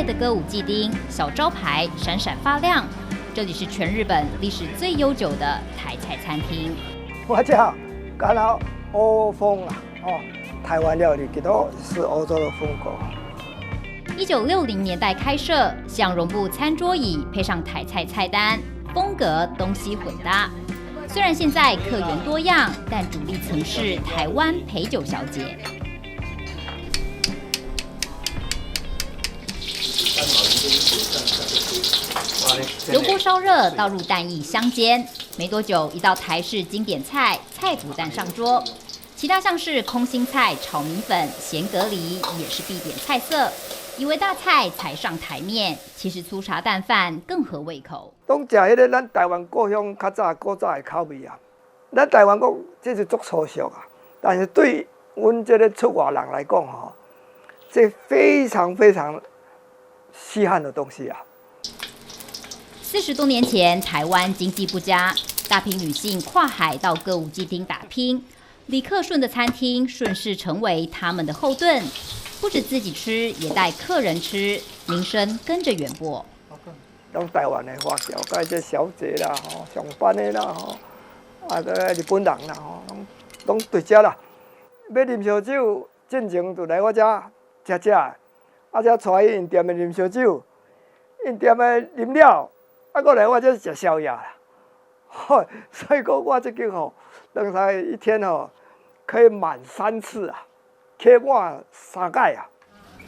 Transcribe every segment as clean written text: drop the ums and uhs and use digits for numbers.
的歌舞伎町，小招牌闪闪发亮。这里是全日本历史最悠久的台菜餐厅。我叫干了欧风啊，台湾料理都是欧洲的风格。1960年代开设，向绒布餐桌椅配上台菜菜单，风格东西混搭。虽然现在客源多样，但主力曾是台湾陪酒小姐。油锅烧热，倒入蛋液香煎，没多久，一道台式经典菜菜脯蛋上桌。其他像是空心菜、炒米粉、咸蛤蜊也是必点菜色。以为大菜才上台面，其实粗茶淡饭更合胃口。拢食迄个咱台湾故乡较早古早的口味啊，咱台湾国这是足粗俗啊，但是对阮这个出外人来讲吼，这非常非常稀罕的东西啊。40多年前，台湾经济不佳，大批女性跨海到歌舞伎町打拼，李克顺的餐厅顺势成为他们的后盾。不止自己吃，也带客人吃，名声跟着远播。拢台湾的华侨，甲这小姐啦，上班的啦，日本人啦，拢对遮啦。要啉烧酒，进前就来我遮食，才带伊因店的啉烧酒，因店的饮料，搁来我遮食宵夜啦。所以讲我这间等于一天可以满3次啊。客满3届啊！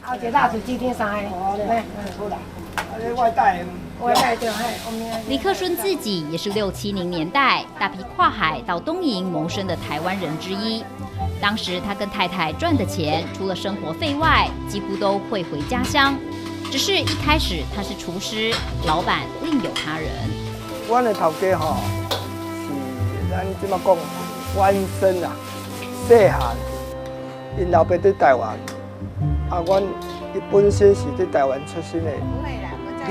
后一蜡烛今天3个，好啦，外带对，李克顺自己也是6、70年代大批跨海到东瀛谋生的台湾人之一。当时他跟太太赚的钱，除了生活费外，几乎都汇回家乡。只是一开始他是厨师，老板另有他人。阮的头家是咱即马讲弯生啊，细汉。因老爸在台湾，阮伊本身是在台湾出生的日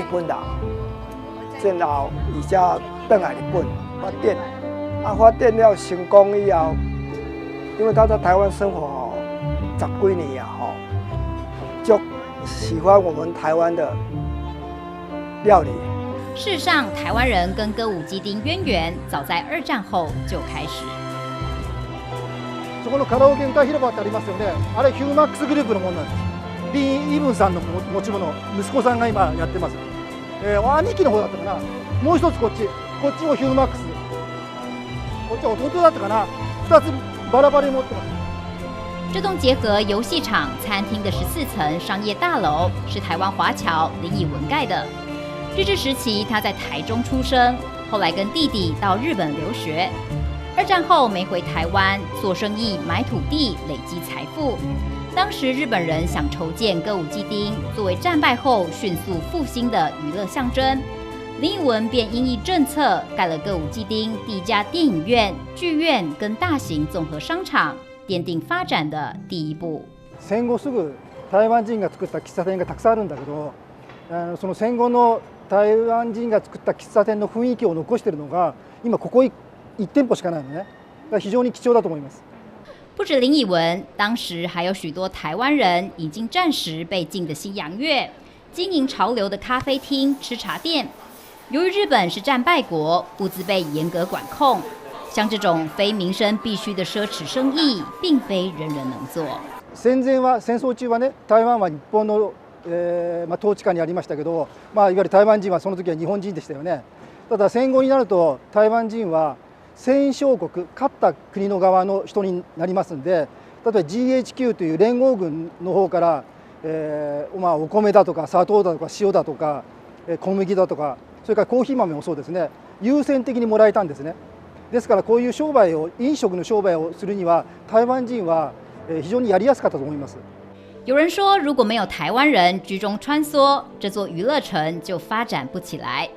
本人，然后伊才转来日本发展，发展了成功以后，因为他在台湾生活10几年啊，就喜欢我们台湾的料理。事实上，台湾人跟歌舞伎町渊源早在2战后就开始。そこのカラオケ歌広場ってありますよね。あれヒューマックスグループのものなんです。リー・イブンさんの持ち物、息子さんが今やってます。兄貴の方だったかな。もう一つこっちもヒューマックス。こっちは弟だったかな。2つバラバラに持ってます。这栋结合游戏场、餐厅的14层商业大楼是台湾华侨林以文盖的。日治时期，他在台中出生，后来跟弟弟到日本留学。2战后没回台湾做生意买土地累积财富，当时日本人想筹建歌舞伎町作为战败后迅速复兴的娱乐象征，林以文便因应政策盖了歌舞伎町第一家电影院、剧院跟大型综合商场，奠定发展的第一步。戦後すぐ台湾人が作った喫茶店がたくさんあるんだけど、その戦後の台湾人が作った喫茶店の雰囲気を残しているのが今ここ1店舗しかないのね。非常に貴重だと思います。不止林以文，当时还有许多台湾人已经暂时被禁的西洋乐，经营潮流的咖啡厅、吃茶店。由于日本是战败国，物资被严格管控，像这种非民生必须的奢侈生意，并非人人能做。戦争中はね、台湾は日本の、統治下にありましたけど、いわゆる台湾人はその時は日本人でしたよね。ただ戦後になると台湾人は戦勝国、勝った国の側の人になりますんで、例えば GHQ という連合軍の方から、お米だとか砂糖だとか塩だとか小麦だとか、それからコーヒー豆もそうですね、優先的にもらえたんですね。ですからこういう商売を、飲食の商売をするには台湾人は非常にやりやすかったと思います。有人说，如果没有台湾人居中穿梭，这座娱乐城就发展不起来。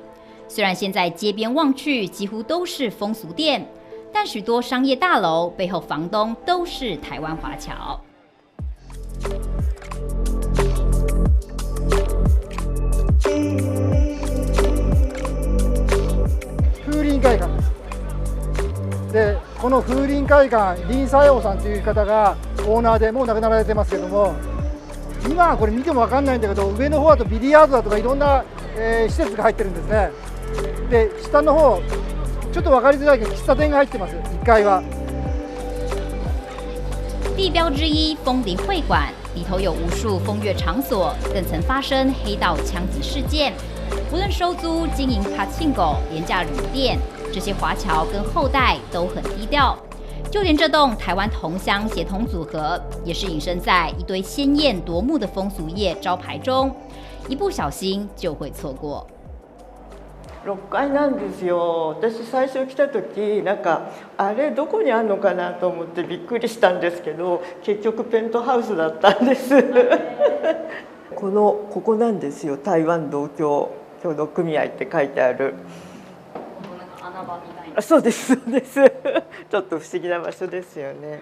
虽然现在街边望去几乎都是风俗店，但许多商业大楼背后房东都是台湾华侨。風林会館で、この風林会館林佐陽さんという方がオーナーでもう亡くなられてますけども、今はこれ見ても分かんないんだけど、上の方だとビリヤードだとかいろんな、施設が入ってるんですね。で下の方ちょっと分かりづらいけど喫茶店が入ってます。1階は。地标之一枫林会馆里头有无数风月场所，更曾发生黑道枪击事件。无论收租、经营帕庆狗、廉价旅店，这些华侨跟后代都很低调。就连这栋台湾同乡协同组合，也是隐身在一堆鲜艳夺目的风俗业招牌中，一不小心就会错过。6階なんですよ。私最初来た時なんかあれどこにあるのかなと思ってびっくりしたんですけど、結局ペントハウスだったんです。ここなんですよ。台湾道協協同組合って書いてある。そうですそうです。ちょっと不思議な場所ですよね。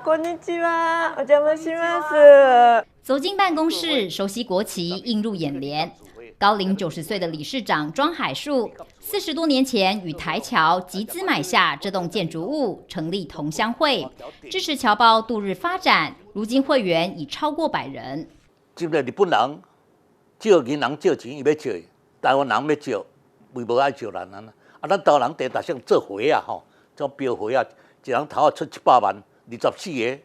こんにちは、お邪魔します。走进办公室，熟悉国旗映入眼帘。高龄90岁的理事长庄海树，40多年前与台侨集资买下这栋建筑物，成立同乡会，支持侨胞度日发展。如今会员已超过100人。今日日本人借银人借钱，伊要借，台湾人要借，为无爱借人啊。咱台湾人第逐项做花啊，吼，做标花啊，一人头啊出700万，24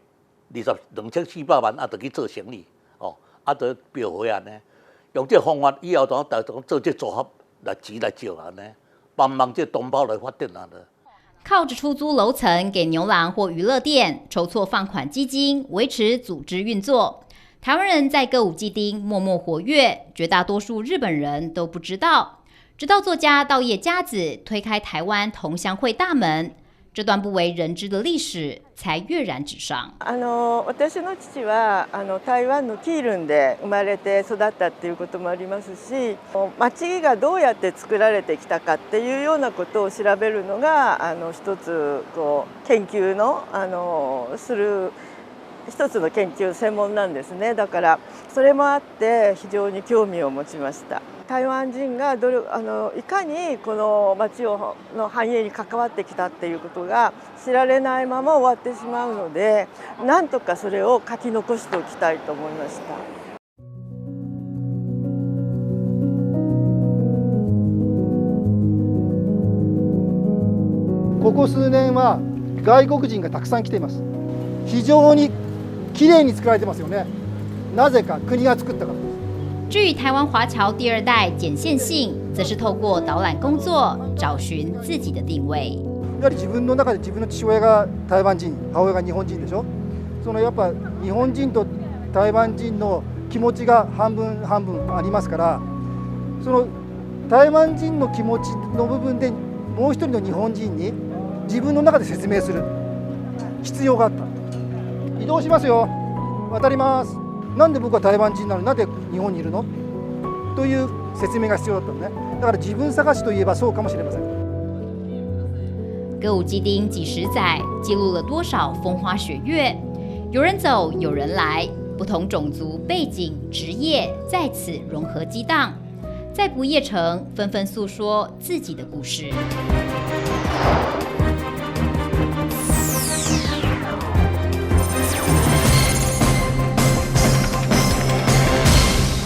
个，2400万啊，就去做生意，哦，啊，就标花啊呢。用这方法以后，大家做这组合来钱来借啊呢，帮忙这同胞来发展啊呢。靠着出租楼层给牛郎或娱乐店筹措放款基金，维持组织运作。台湾人在歌舞伎町默默活跃，绝大多数日本人都不知道。直到作家稻叶佳子推开台湾同乡会大门，这段不为人知的历史才跃然纸上。私の父は台湾のキールンで生まれて育ったっていうこともありますし、町がどうやって作られてきたかっていうようなことを調べるのが一つこう研究のする一つの研究専門なんですね。だからそれもあって非常に興味を持ちました。台湾人がいかにこの町の繁栄に関わってきたっていうことが知られないまま終わってしまうので、なんとかそれを書き残しておきたいと思いました。ここ数年は外国人がたくさん来ています。非常にきれいに作られてますよね。なぜか国が作ったからです。至于台湾华侨第2代简宪信，则是透过导览工作找寻自己的定位。やはり自分の中で自分の父親が台湾人、母親が日本人でしょ。そのやっぱ日本人と台湾人の気持ちが半分半分ありますから、その台湾人の気持ちの部分でもう一人の日本人に自分の中で説明する必要があった。移動しますよ。渡ります。なんで僕は台湾人なのになんで日本にいるのという説明が必要だったのね。だから自分探しといえばそうかもしれません。歌舞伎町几十载，记录了多少风花雪月？有人走，有人来，不同种族、背景、职业在此融合激荡，在不夜城纷纷诉说自己的故事。